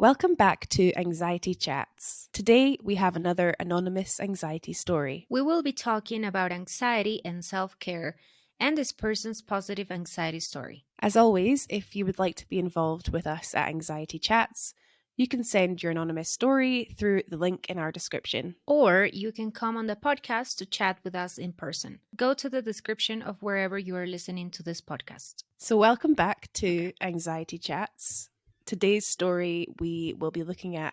Welcome back to Anxiety Chats. Today we have another anonymous anxiety story. We will be talking about anxiety and self care and this person's positive anxiety story. As always, if you would like to be involved with us at Anxiety Chats, you can send your anonymous story through the link in our description. Or you can come on the podcast to chat with us in person. Go to the description of wherever you are listening to this podcast. So, welcome back to Anxiety Chats. Today's story, we will be looking at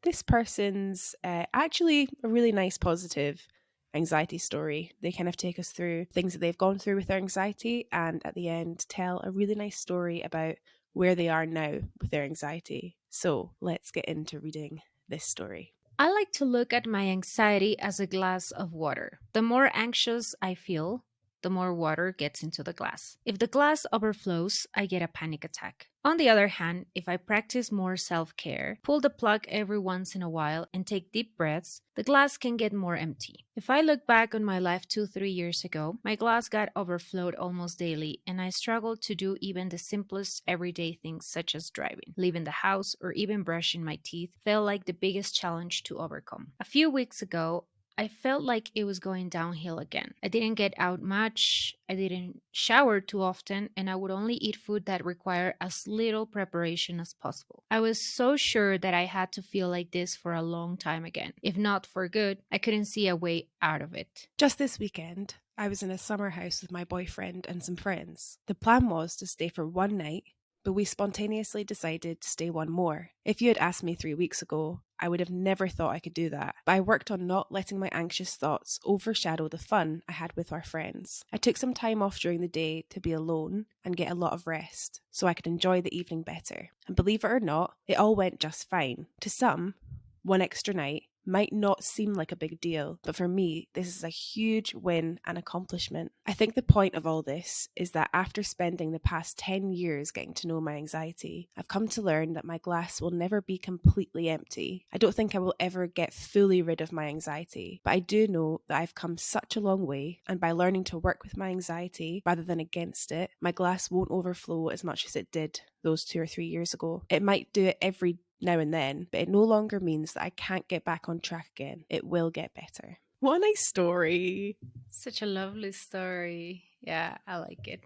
this person's actually a really nice, positive anxiety story. They kind of take us through things that they've gone through with their anxiety, and at the end, tell a really nice story about where they are now with their anxiety. So, let's get into reading this story. I like to look at my anxiety as a glass of water. The more anxious I feel, the more water gets into the glass. If the glass overflows, I get a panic attack. On the other hand, if I practice more self care, pull the plug every once in a while, and take deep breaths, the glass can get more empty. If I look back on my life 2-3 years ago, my glass got overflowed almost daily, and I struggled to do even the simplest everyday things such as driving, leaving the house, or even brushing my teeth felt like the biggest challenge to overcome. A few weeks ago, I felt like it was going downhill again. I didn't get out much, I didn't shower too often, and I would only eat food that required as little preparation as possible. I was so sure that I had to feel like this for a long time again. If not for good, I couldn't see a way out of it. Just this weekend, I was in a summer house with my boyfriend and some friends. The plan was to stay for one night, but we spontaneously decided to stay one more. If you had asked me 3 weeks ago, I would have never thought I could do that. But I worked on not letting my anxious thoughts overshadow the fun I had with our friends. I took some time off during the day to be alone and get a lot of rest so I could enjoy the evening better. And believe it or not, it all went just fine. To some, one extra night might not seem like a big deal, but for me, this is a huge win and accomplishment. I think the point of all this is that after spending the past 10 years getting to know my anxiety, I've come to learn that my glass will never be completely empty. I don't think I will ever get fully rid of my anxiety, but I do know that I've come such a long way, and by learning to work with my anxiety rather than against it, my glass won't overflow as much as it did those 2 or 3 years ago. It might do it every now and then, but it no longer means that I can't get back on track again. It will get better. What a nice story. Such a lovely story. Yeah, I like it.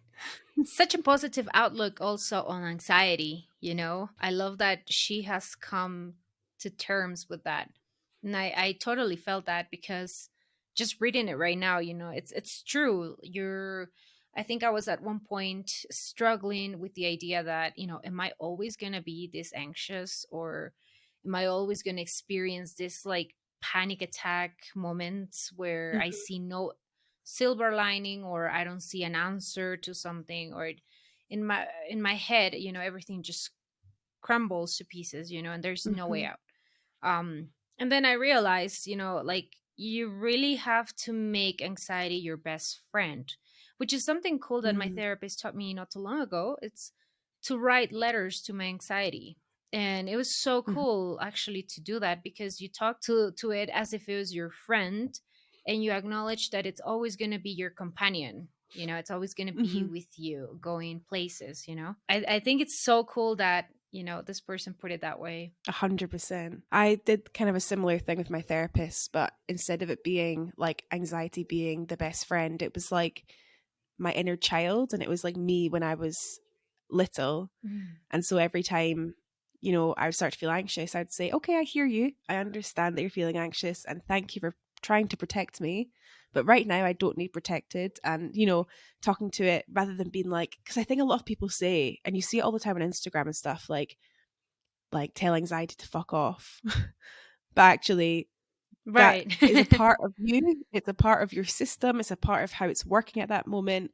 Such a positive outlook also on anxiety. I love that she has come to terms with that. And I totally felt that because just reading it right now, it's true. I think I was at one point struggling with the idea that, am I always gonna be this anxious, or am I always gonna experience this like panic attack moments where I Mhm. see no silver lining, or I don't see an answer to something, or in my head, everything just crumbles to pieces, and there's no way Mhm. out. And then I realized, like you really have to make anxiety your best friend, which is something cool that my Mm. therapist taught me not too long ago. It's to write letters to my anxiety. And it was so Mhm. cool actually to do that, because you talk to it as if it was your friend, and you acknowledge that it's always going to be your companion. It's always going to be Mhm. with you going places. I think it's so cool that this person put it that way. 100%. I did kind of a similar thing with my therapist, but instead of it being like anxiety being the best friend, it was like my inner child, and it was like me when I was little. Mm. And so every time, I would start to feel anxious, I'd say, okay, I hear you. I understand that you're feeling anxious, and thank you for trying to protect me. But right now, I don't need protected. And, talking to it rather than being like, because I think a lot of people say, and you see it all the time on Instagram and stuff, like tell anxiety to fuck off. But actually, that Right. is a part of you. It's a part of your system. It's a part of how it's working at that moment.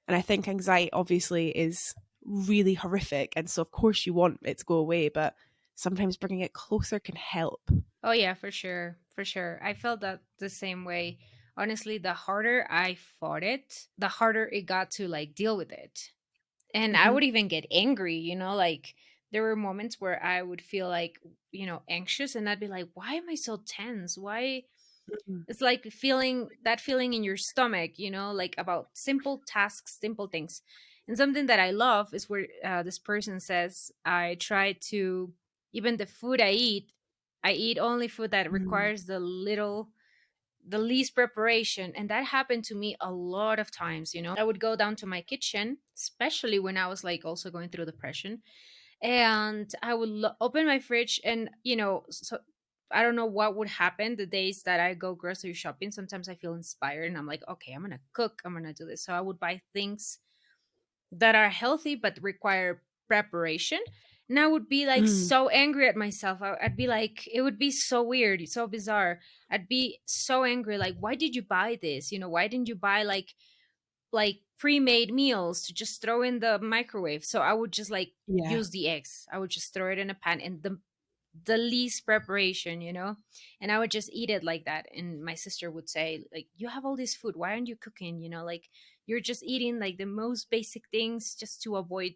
And I think anxiety obviously is really horrific. And so, of course, you want it to go away, but sometimes bringing it closer can help. Oh yeah, for sure. For sure. I felt that the same way. Honestly, the harder I fought it, the harder it got to like deal with it. And I Hmm. would even get angry, like there were moments where I would feel like, anxious, and I'd be like, why am I so tense? Why? Hmm. It's like feeling that feeling in your stomach, like about simple tasks, simple things. And something that I love is where this person says, I try to Even the food I eat only food that Mm. requires the least preparation. And that happened to me a lot of times. I would go down to my kitchen, especially when I was like also going through depression, and I would open my fridge, and so I don't know what would happen the days that I go grocery shopping. Sometimes I feel inspired and I'm like, okay, I'm gonna cook, I'm gonna do this. So I would buy things that are healthy but require preparation. And I would be like Mm. so angry at myself. I'd be like, it would be so weird, so bizarre. I'd be so angry, like, why did you buy this? Why didn't you buy like pre-made meals to just throw in the microwave? So I would just like Yeah. use the eggs. I would just throw it in a pan, and the least preparation, and I would just eat it like that. And my sister would say, like, you have all this food, why aren't you cooking? Like, you're just eating like the most basic things just to avoid,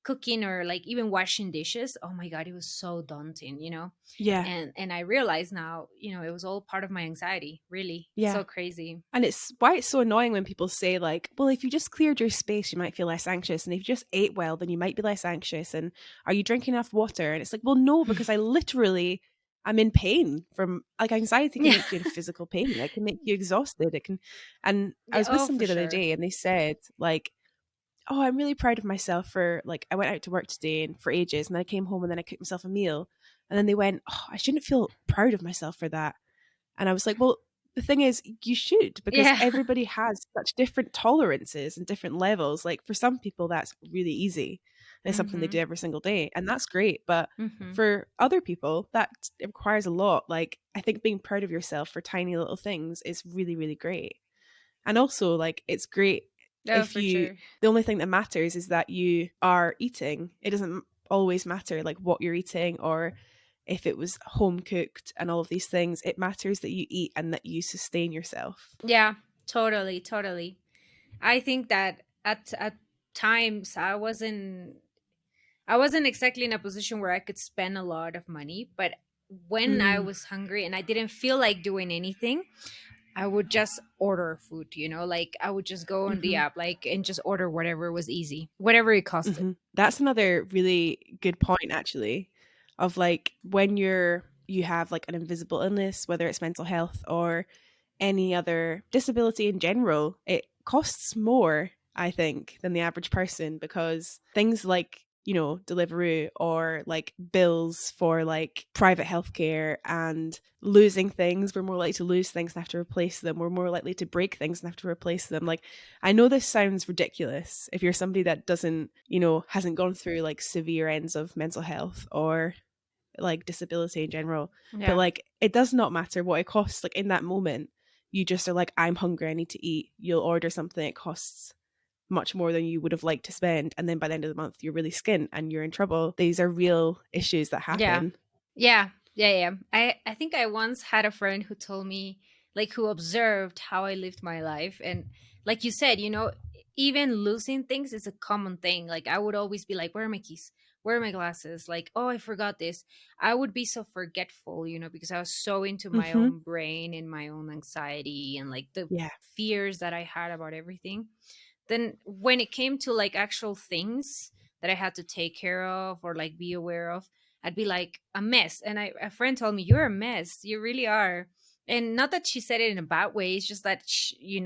cooking or like even washing dishes. Oh my god, it was so daunting, Yeah. and I realize now, it was all part of my anxiety. Really, it's Yeah. so crazy. And it's why it's so annoying when people say, like, well, if you just cleared your space, you might feel less anxious. And if you just ate well, then you might be less anxious. And are you drinking enough water? And it's like, well, no, because I literally I'm in pain from, like, anxiety can Yeah. make you in physical pain. It can make you exhausted. It can, and I Yeah, was with oh, for somebody the other sure. day and they said, like, oh, I'm really proud of myself for, like, I went out to work today and for ages. And then I came home and then I cooked myself a meal. And then they went, oh, I shouldn't feel proud of myself for that. And I was like, well, the thing is, you should, because Yeah. everybody has such different tolerances and different levels. Like, for some people, that's really easy. And it's something they Mm-hmm. do every single day, and that's great. But Mm-hmm. for other people, that it requires a lot. Like, I think being proud of yourself for tiny little things is really, really great. And also, like, it's great Oh, if for you, sure. the only thing that matters is that you are eating. It doesn't always matter, like, what you're eating or if it was home cooked and all of these things. It matters that you eat and that you sustain yourself. Yeah, totally, totally. I think that at times I wasn't exactly in a position where I could spend a lot of money, but when I Mm. was hungry and I didn't feel like doing anything, I would just order food, like I would just go on the Hmm. app like and just order whatever was easy, whatever it costed. Hmm. That's another really good point, actually, of, like, when you have, like, an invisible illness, whether it's mental health or any other disability in general, it costs more, I think, than the average person, because things like, Deliveroo or, like, bills for, like, private healthcare and losing things, we're more likely to lose things and have to replace them. We're more likely to break things and have to replace them. Like, I know this sounds ridiculous if you're somebody that doesn't, hasn't gone through, like, severe ends of mental health or, like, disability in general. But, Yeah. like, it does not matter what it costs. Like, in that moment, you just are like, I'm hungry, I need to eat. You'll order something, it costs much more than you would have liked to spend. And then by the end of the month, you're really skint and you're in trouble. These are real issues that Yeah. happen. Yeah. Yeah, yeah. I think I once had a friend who told me, like, who observed how I lived my life. And like you said, even losing things is a common thing. Like, I would always be like, where are my keys? Where are my glasses? Like, oh, I forgot this. I would be so forgetful, because I was so into my Hmm. own brain and my own anxiety and like the Yeah. fears that I had about everything. Then when it came to like actual things that I had to take care of or like be aware of, I'd be like a mess. And a friend told me, "You're a mess. You really are." And not that she said it in a bad way. It's just that she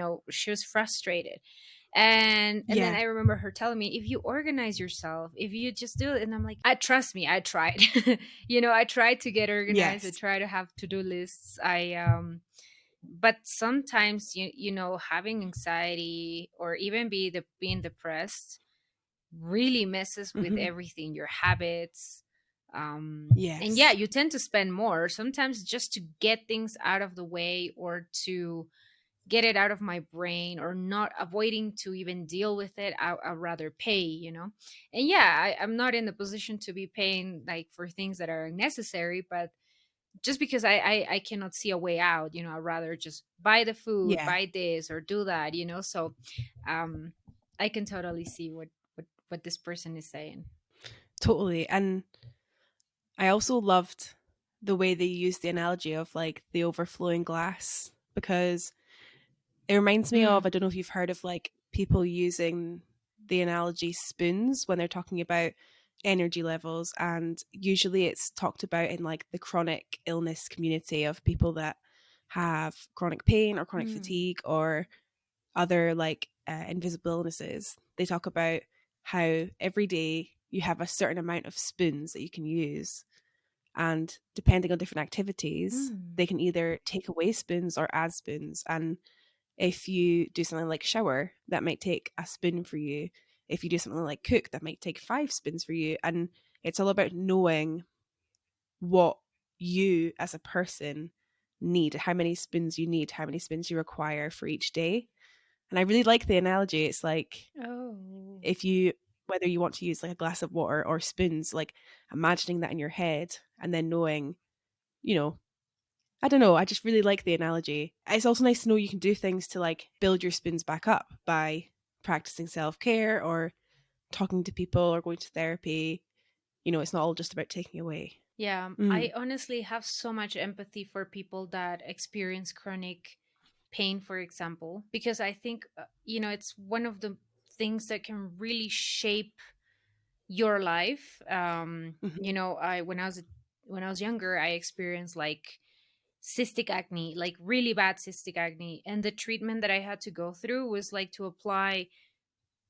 was frustrated. And then Yeah. I remember her telling me, "If you organize yourself, if you just do it," and I'm like, "I trust me. I tried. I tried to get organized. I Yes. try to have to do lists. But sometimes having anxiety or even being depressed really messes with Hmm. everything, your habits. And yeah, Yes. you tend to spend more sometimes just to get things out of the way or to get it out of my brain or not avoiding to even deal with it. I'd rather pay. And yeah, I'm not in the position to be paying like for things that are unnecessary, but just because I cannot see a way out, I'd rather just buy the food, Yeah. buy this or do that. So um I can totally see what this person is saying. Totally. And I also loved the way they used the analogy of, like, the overflowing glass, because it reminds me of, Mm. I don't know if you've heard of, like, people using the analogy spoons when they're talking about energy levels, and usually it's talked about in like the chronic illness community of people that have chronic pain or chronic Mm. fatigue or other like invisible illnesses. They talk about how every day you have a certain amount of spoons that you can use, and depending on different activities Mm. they can either take away spoons or add spoons. And if you do something like shower, that might take a spoon for you. If you do something like cook, that might take 5 spoons for you. And it's all about knowing what you as a person need, how many spoons you need, how many spoons you require for each day. And I really like the analogy. It's like Oh. if you, whether you want to use like a glass of water or spoons, like imagining that in your head and then knowing, you know, I don't know. I just really like the analogy. It's also nice to know you can do things to like build your spoons back up by practicing self care or talking to people or going to therapy. It's not all just about taking away. Yeah, I Mm. honestly have so much empathy for people that experience chronic pain, for example, because I think, it's one of the things that can really shape your life. Hmm. I when I was younger, I experienced like cystic acne, like really bad cystic acne, and the treatment that I had to go through was like to apply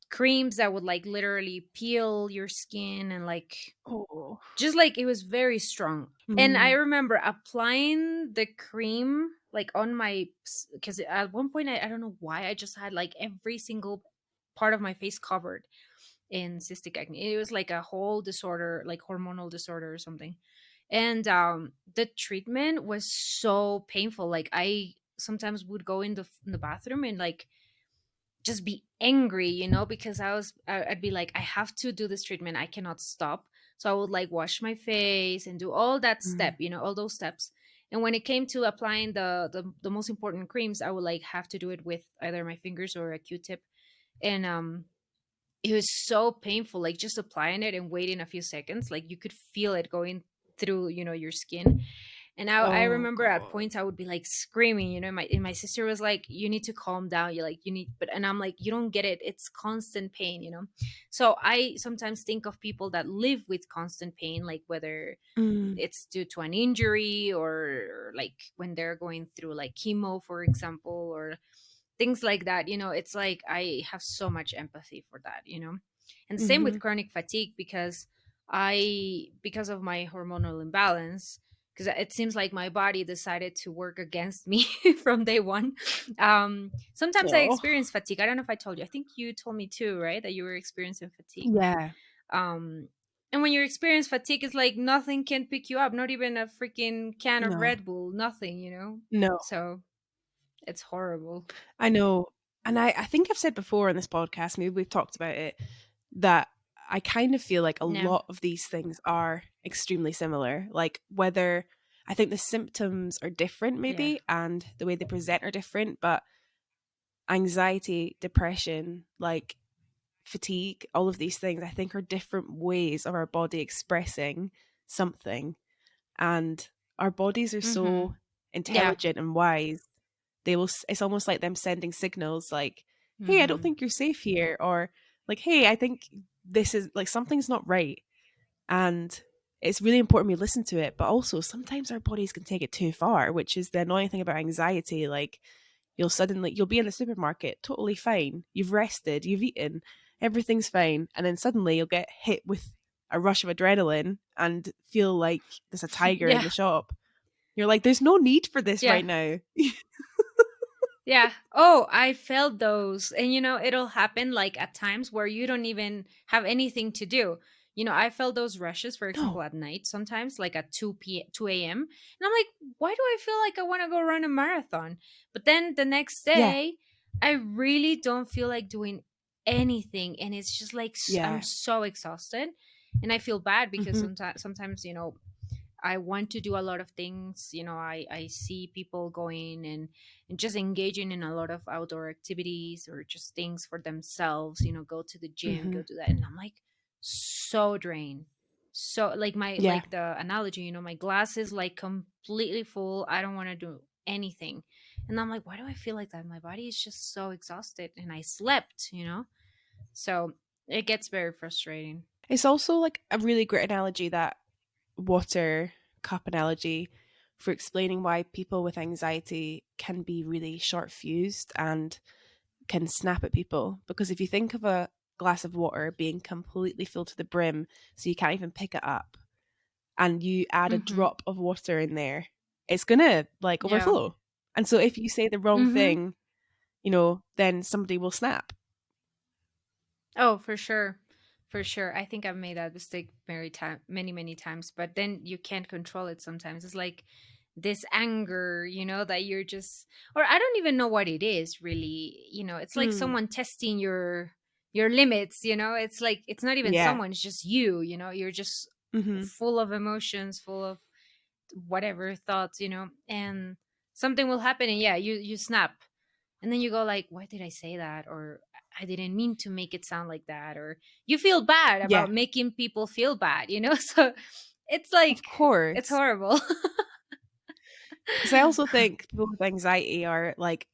creams that would like literally peel your skin and like Oh. just like it was very strong. And I Mm. remember applying the cream like on my, because at one point I don't know why I just had like every single part of my face covered in cystic acne. It was like a whole disorder, like hormonal disorder or something. And the treatment was so painful. Like I sometimes would go in the bathroom and like just be angry, because I'd be like, I have to do this treatment. I cannot stop. So I would like wash my face and do all that Mm. step, all those steps. And when it came to applying the most important creams, I would like have to do it with either my fingers or a Q-tip. And it was so painful, like just applying it and waiting a few seconds, like you could feel it going through, your skin. And I Oh remember at God. points I would be like screaming, and my sister was like, you need to calm down. You're like, you need, but, and I'm like, you don't get it. It's constant pain. So I sometimes think of people that live with constant pain, like whether Mm. it's due to an injury or like when they're going through like chemo, for example, or things like that. It's like I have so much empathy for that. And same with Hmm. chronic fatigue, because of my hormonal imbalance, because it seems like my body decided to work against me from day one. Sometimes I Oh. experience fatigue. I don't know if I told you. I think you told me too, right, that you were experiencing fatigue. Yeah. um and when you experience fatigue, it's like nothing can pick you up, not even a freaking can of No. Red Bull, nothing. No. So it's horrible. I know. And I think I've said before on this podcast, maybe we've talked about it, that I kind of feel like a Yeah. lot of these things are extremely similar. Like whether I think the symptoms are different, Yeah. maybe, and the way they present are different, but anxiety, depression, like fatigue, all of these things, I think are different ways of our body expressing something. And our bodies are Mm-hmm. so Yeah. intelligent and wise. It's almost like them sending signals like, hey, I don't Mm-hmm. think you're safe here, or like, hey, I think this is like something's not right. And it's really important we listen to it, but also sometimes our bodies can take it too far, which is the annoying thing about anxiety. Like you'll be in the supermarket totally fine, you've rested, you've eaten, everything's fine, and then suddenly you'll get hit with a rush of adrenaline and feel like there's a tiger in Yeah. the shop. You're like, there's no need for this Yeah. right now. Yeah. Oh, I felt those. And it'll happen like at times where you don't even have anything to do. I felt those rushes, for example, No. at night sometimes, like at 2 a.m. And I'm like, why do I feel like I want to go run a marathon? But then the next Yeah. day, I really don't feel like doing anything. And it's just like I'm Yeah. so exhausted. And I feel bad because Hmm. sometimes, I want to do a lot of things. I see people going and just engaging in a lot of outdoor activities or just things for themselves, go to the gym, Hmm. go do that. And I'm like so drained. So like my Yeah. like the analogy, my glass is like completely full. I don't want to do anything. And I'm like, why do I feel like that? My body is just so exhausted and I slept. So it gets very frustrating. It's also like a really great analogy, that water cup analogy, for explaining why people with anxiety can be really short fused and can snap at people. Because if you think of a glass of water being completely filled to the brim, so you can't even pick it up, and you add a Mm-hmm. drop of water in there, it's gonna like Yeah. overflow. And so if you say the wrong Mm-hmm. thing, then somebody will snap. Oh, for sure. For sure. I think I've made that mistake many times, but then you can't control it sometimes. It's like this anger, that you're just, or I don't even know what it is really. It's like Mm, someone testing your limits, It's like it's not even yeah. someone, it's just you, you're just Hmm. full of emotions, full of whatever thoughts, and something will happen and yeah, you snap. And then you go like, why did I say that? Or I didn't mean to make it sound like that. Or you feel bad Yeah, about making people feel bad, So it's of like, it's course. horrible. Because I also think people with anxiety are, like,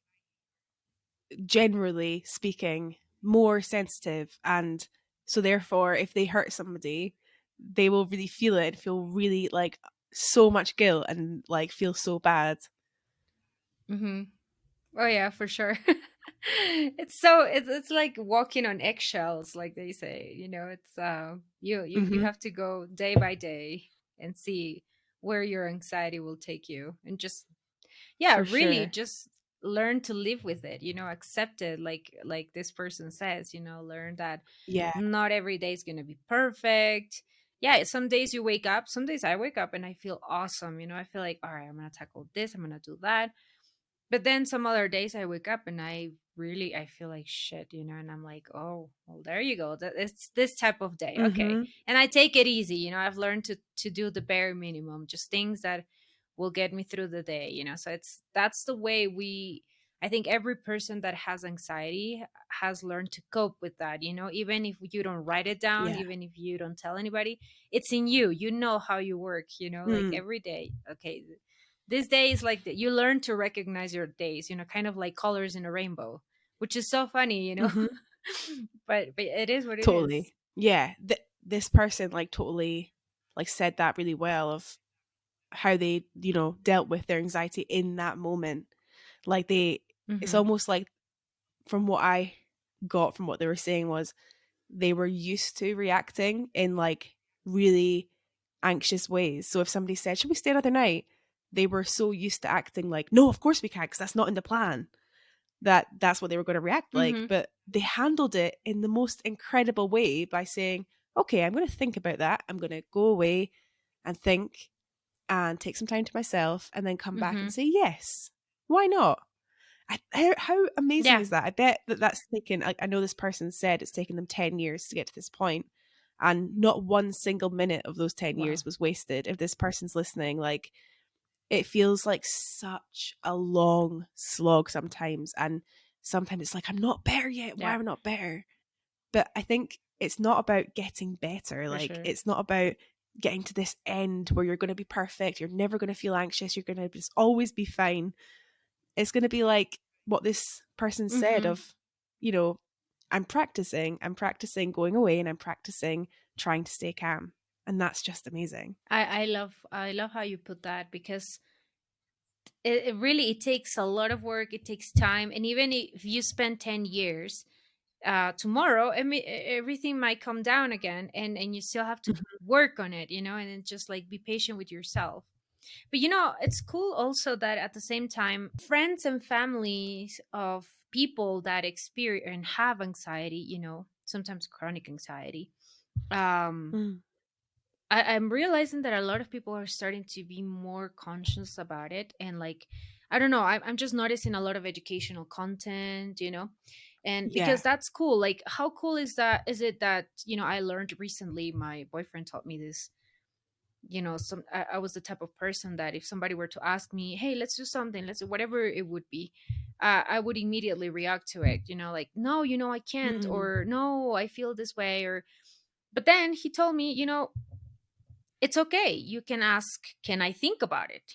generally speaking, more sensitive, and so therefore if they hurt somebody, they will really feel it and feel really like so much guilt and like feel so bad. Hmm. Oh yeah, for sure. It's like walking on eggshells, like they say. It's you Hmm. have to go day by day and see where your anxiety will take you, and just yeah, For really sure. just learn to live with it, accept it, like this person says, learn that Yeah. not every day is going to be perfect. Yeah, some days you wake up, some days I wake up and I feel awesome, I feel like, all right, I'm going to tackle this, I'm going to do that. But then some other days I wake up and I feel like shit, and I'm like, oh, well, there you go. It's this type of day. Okay. Hmm. And I take it easy, I've learned to do the bare minimum, just things that will get me through the day, So that's the way I think every person that has anxiety has learned to cope with that, even if you don't write it down, Yeah. even if you don't tell anybody, it's in you. You know how you work, like Mm. every day. Okay, these days, like you learn to recognize your days, kind of like colors in a rainbow, which is so funny, Hmm. but it is what it is. Totally. Yeah. This person like totally like said that really well, of how they, dealt with their anxiety in that moment. Like it's Mm-hmm. almost like, from what I got from what they were saying, was they were used to reacting in like really anxious ways. So if somebody said, "Should we stay another night?" they were so used to acting like, "No, of course we can, because that's not in the plan." That's what they were going to react like. Mm-hmm. But they handled it in the most incredible way by saying, "Okay, I'm going to think about that. I'm going to go away and think and take some time to myself, and then come back and Mm-hmm. say yes. Why not?" How amazing Yeah. is that? I bet that's taken. I know this person said it's taken them 10 years to get to this point, and not one single minute of those 10 years Wow. was wasted. If this person's listening, like, it feels like such a long slog sometimes, and sometimes it's like, I'm not better yet. Why Yeah, am I not better? But I think it's not about getting better. for Like, sure. it's not about getting to this end where you're going to be perfect. You're never going to feel anxious. You're going to just always be fine. It's going to be like what this person said Mm-hmm. of, you know, I'm practicing going away, and I'm practicing trying to stay calm. And that's just amazing. I love how you put that, because it really, it takes a lot of work, it takes time, and even if you spend 10 years, tomorrow, I mean, everything might come down again, and you still have to Mhm. work on it, and then just like be patient with yourself. But it's cool also that at the same time, friends and families of people that experience and have anxiety, sometimes chronic anxiety, um Mm. I'm realizing that a lot of people are starting to be more conscious about it. And like, I don't know, I'm just noticing a lot of educational content, and because Yeah. that's cool. Like, how cool is that? Is it that, I learned recently, my boyfriend taught me this, I was the type of person that if somebody were to ask me, hey, let's do something, let's do whatever it would be, I would immediately react to it, like, no, I can't, Mm. or no, I feel this way, or but then he told me, it's okay. You can ask, can I think about it?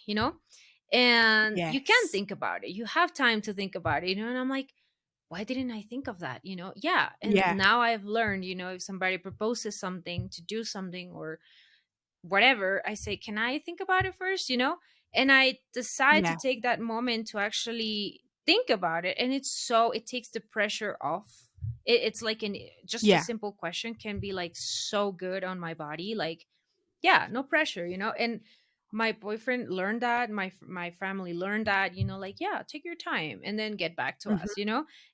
And you can Yes. think about it. You have time to think about it, And I'm like, why didn't I think of that? Yeah. And Yeah. now I've learned, if somebody proposes something to do something or whatever, I say, can I think about it first? And I decide to Yeah. take that moment to actually think about it. And it takes the pressure off. It's like just a Yeah. simple question can be like so good on my body. Like, yeah, no pressure, and my boyfriend learned that, my family learned that, like, yeah, take your time and then get back to Mhm. us,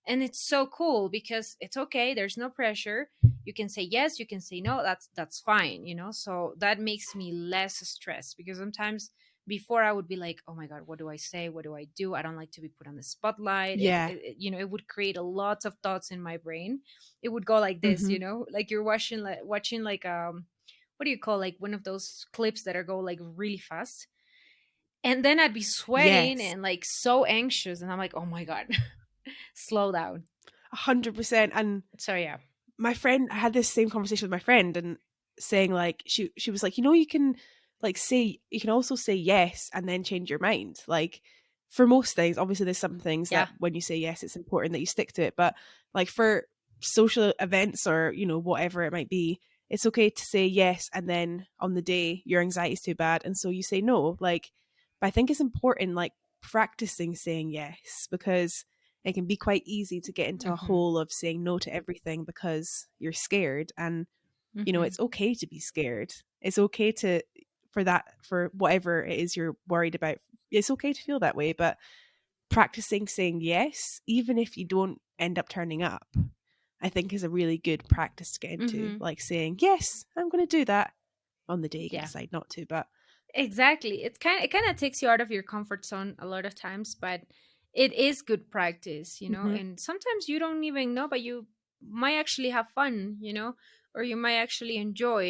and it's so cool because it's okay, there's no pressure. You can say yes, you can say no, that's fine, so that makes me less stressed, because sometimes before I would be like, oh my god, what do I say, what do I do, I don't like to be put on the spotlight. Yeah. It would create a lot of thoughts in my brain. It would go like this, Mhm. like you're watching like what do you call, like one of those clips that are go like really fast, and then I'd be sweating Yes. and like so anxious, and I'm like, oh my god, slow down. 100%. And So yeah. my friend, I had this same conversation with my friend, and saying like, she was like, you can like say, you can also say yes and then change your mind. Like, for most things, obviously there's some things Yeah. that when you say yes, it's important that you stick to it. But like for social events or, whatever it might be, it's okay to say yes and then on the day your anxiety is too bad and so you say no. Like, but I think it's important, like, practicing saying yes, because it can be quite easy to get into a Hmm. hole of saying no to everything because you're scared. And Hmm. it's okay to be scared. It's okay to, for whatever it is you're worried about, it's okay to feel that way. But practicing saying yes, even if you don't end up turning up, I think is a really good practice to get into. Hmm. Like saying, yes, I'm going to do that, on the day you can Yeah, decide not to. But exactly. It kind of takes you out of your comfort zone a lot of times, but it is good practice, mhm, and sometimes you don't even know, but you might actually have fun, or you might actually enjoy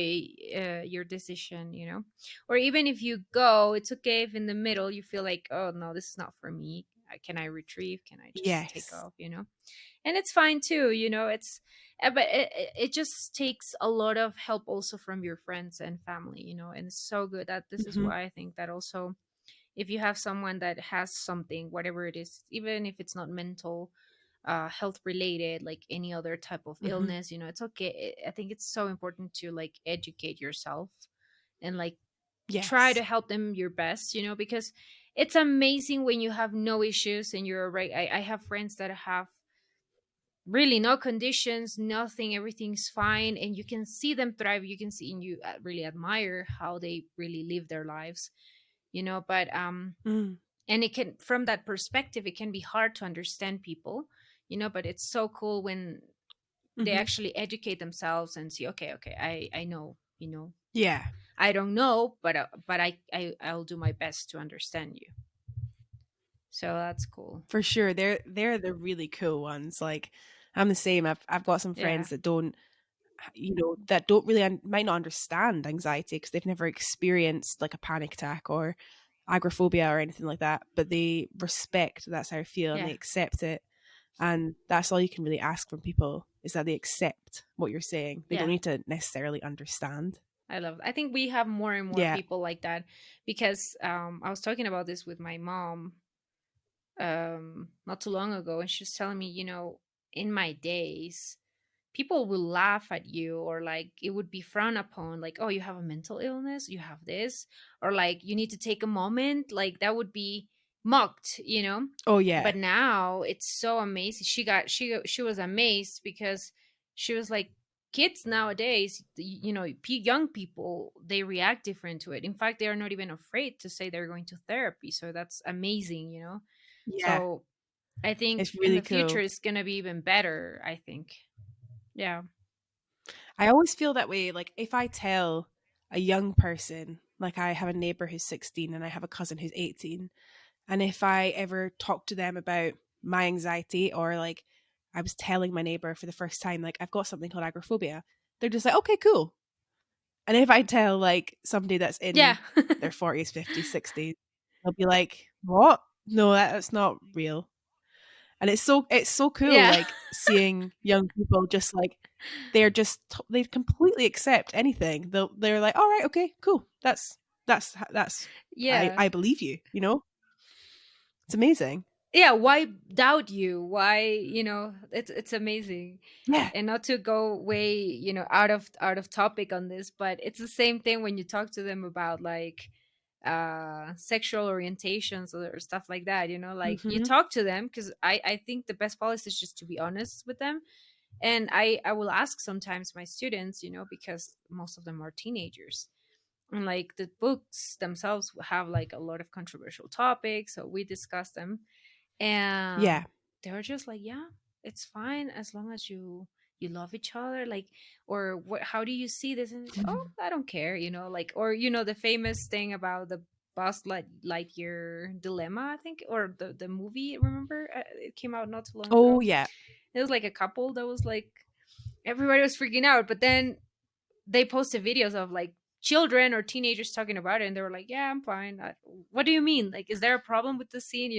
your decision, or even if you go, it's okay if in the middle you feel like, oh no, this is not for me. Can I retrieve, can I just take yes. off, and it's fine too, it's but it just takes a lot of help also from your friends and family, and it's so good that this is Mhm, why I think that also, if you have someone that has something, whatever it is, even if it's not mental health related, like any other type of mhm, illness, it's okay. I think it's so important to like educate yourself and like try to yes. help them your best, because it's amazing when you have no issues and you're right. I have friends that have really no conditions, nothing, everything's fine, and you can see them thrive. You can see and you really admire how they really live their lives, but Mm, and it can, from that perspective, it can be hard to understand people, but it's so cool when they mhm. actually educate themselves and see, okay, okay, I know, Yeah. I don't know, but I'll do my best to understand you. So that's cool. For sure. They're the really cool ones. Like, I'm the same. I've got some Yeah. friends that don't, that don't really might not understand anxiety because they've never experienced like a panic attack or agoraphobia or anything like that, but they respect that's how I feel and Yeah. they accept it. And that's all you can really ask from people, is that they accept what you're saying. They don't Yeah. need to necessarily understand. I think we have more and more Yeah. people like that, because I was talking about this with my mom not too long ago, and she was telling me, in my days, people will laugh at you, or like it would be frowned upon, like, oh, you have a mental illness, you have this, or like you need to take a moment, like that would be mocked, Oh yeah. but now it's so amazing. She was amazed because she was like, kids nowadays, young people, they react different to it. In fact, they are not even afraid to say they're going to therapy, so that's amazing, Yeah. so I think It's in really the future cool. it's gonna be even better, I think. Yeah. I always feel that way. Like, if I tell a young person, like I have a neighbor who's 16 and I have a cousin who's 18, and if I ever talk to them about my anxiety, or like I was telling my neighbor for the first time, like, I've got something called agoraphobia, they're just like, okay, cool. And if I tell like somebody that's Yeah. in their 40s, 50s, 60s, they'll be like, what? No, that's not real. And it's so cool, Yeah. like seeing young people just like, they completely accept anything. They're like, all right, okay, cool. That's Yeah. I believe you. It's amazing. yeah, why doubt you? Why, it's amazing. Yeah. And not to go way, out of topic on this, but it's the same thing when you talk to them about like sexual orientations or stuff like that, like you Hmm. talk to them, because I think the best policy is just to be honest with them. And I will ask sometimes my students, because most of them are teenagers, and like the books themselves have like a lot of controversial topics, so we discuss them. Yeah. And they're just like, yeah, it's fine as long as you love each other, like, or what, how do you see this? And it's, oh, I don't care, like, or the famous thing about the Buzz Lightyear dilemma, I think, or the movie, remember, it came out not too long Oh, ago. yeah. It was like a couple that was like, everybody was freaking out, but then they posted videos of like children or teenagers talking about it, and they were like, yeah, I'm fine. What do you mean, like, is there a problem with the scene,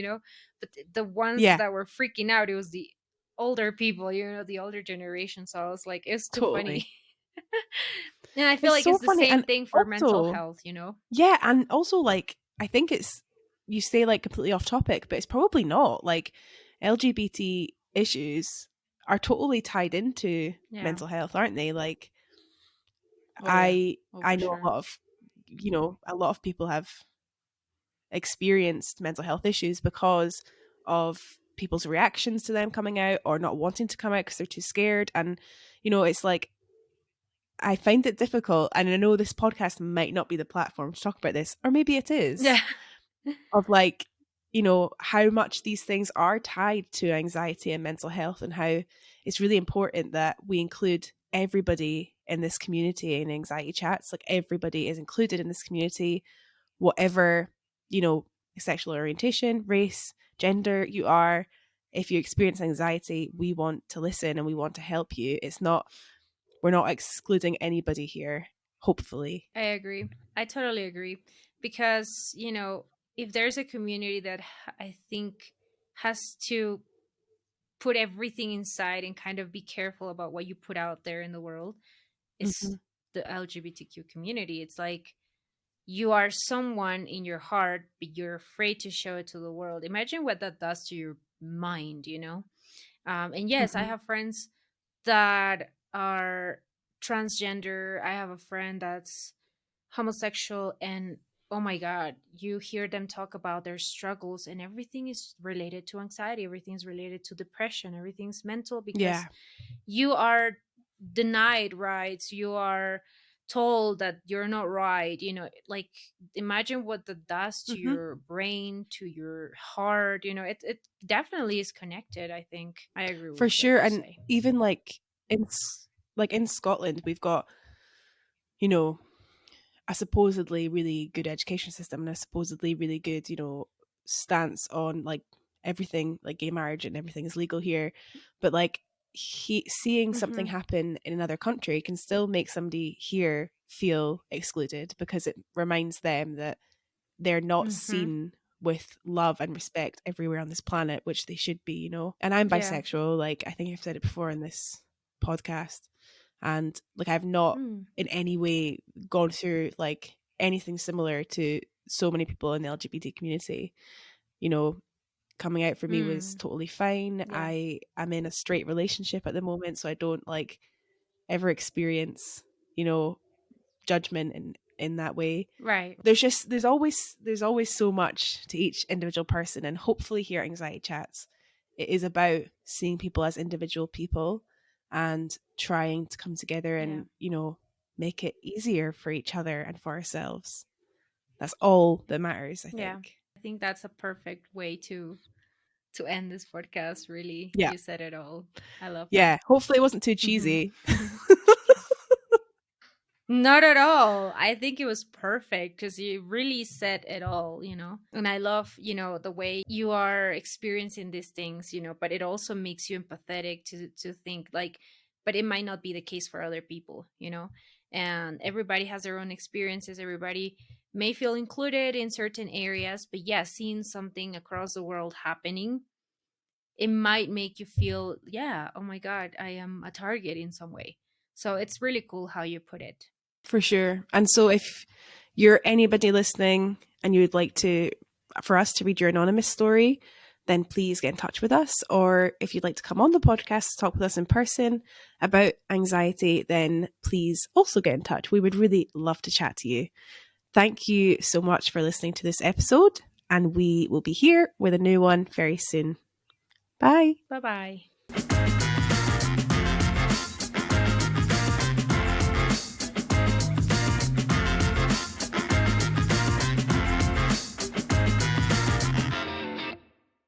but the ones Yeah. that were freaking out, it was the older people, the older generation. So I was like, it's too funny. Totally. And I feel It's like so it's the funny. same And thing for mental also, health. yeah, and also like I think it's, you say like completely off topic, but it's probably not. Like LGBT issues are totally tied into Yeah. mental health, aren't they? Like Oh yeah. Oh, I for know sure. a lot of people have experienced mental health issues because of people's reactions to them coming out or not wanting to come out because they're too scared. And it's like I find it difficult, and I know this podcast might not be the platform to talk about this, or maybe it Yeah. is, of like, how much these things are tied to anxiety and mental health, and how it's really important that we include everybody in this community in anxiety chats. Like everybody is included in this community, whatever, sexual orientation, race, gender you are. If you experience anxiety, we want to listen and we want to help you. We're not excluding anybody here, hopefully. I agree. I totally agree. Because, if there's a community that I think has to put everything inside and kind of be careful about what you put out there in the world, Hmm. is the LGBTQ community. It's like you are someone in your heart, but you're afraid to show it to the world. Imagine what that does to your mind. And yes, I Hmm. have friends that are transgender. I have a friend that's homosexual, and oh my god, you hear them talk about their struggles, and everything is related to anxiety, everything's related to depression, everything's mental, because Yeah. you are denied rights, you are told that you're not right, like, imagine what that does to Hmm. your brain, to your heart. It definitely is connected. I think I agree For with what sure. you And say. even like in Scotland, we've got, you know, a supposedly really good education system and a supposedly really good, stance on like everything, like gay marriage and everything is legal here. But like seeing something Hmm. happen in another country can still make somebody here feel excluded because it reminds them that they're not Hmm. seen with love and respect everywhere on this planet, which they should be, And I'm Yeah. bisexual, like I think I've said it before in this podcast. And like I've not Mm. in any way gone through like anything similar to so many people in the LGBT community. You know, coming out for me was Mm. totally fine. Yeah. I am in a straight relationship at the moment, so I don't like ever experience, you know, judgment in that way. Right. There's always so much to each individual person, and hopefully here at Anxiety Chats it is about seeing people as individual people and trying to come together Yeah. and make it easier for each other and for ourselves. That's all that matters, I Yeah. think. I think that's a perfect way to end this podcast. Really, Yeah. you said it all. I love that. Yeah, hopefully it wasn't too Hmm. cheesy. Not at all. I think it was perfect because you really said it all. And I love, the way you are experiencing these things, but it also makes you empathetic to think like, but it might not be the case for other people. And everybody has their own experiences. Everybody may feel included in certain areas, but yeah, seeing something across the world happening, it might make you feel, yeah, oh my God, I am a target in some way. So it's really cool how you put it. For sure. And so if you're anybody listening and you would like to for us to read your anonymous story, then please get in touch with us. Or if you'd like to come on the podcast to talk with us in person about anxiety, then please also get in touch. We would really love to chat to you. Thank you so much for listening to this episode, and we will be here with a new one very soon. Bye. Bye-bye.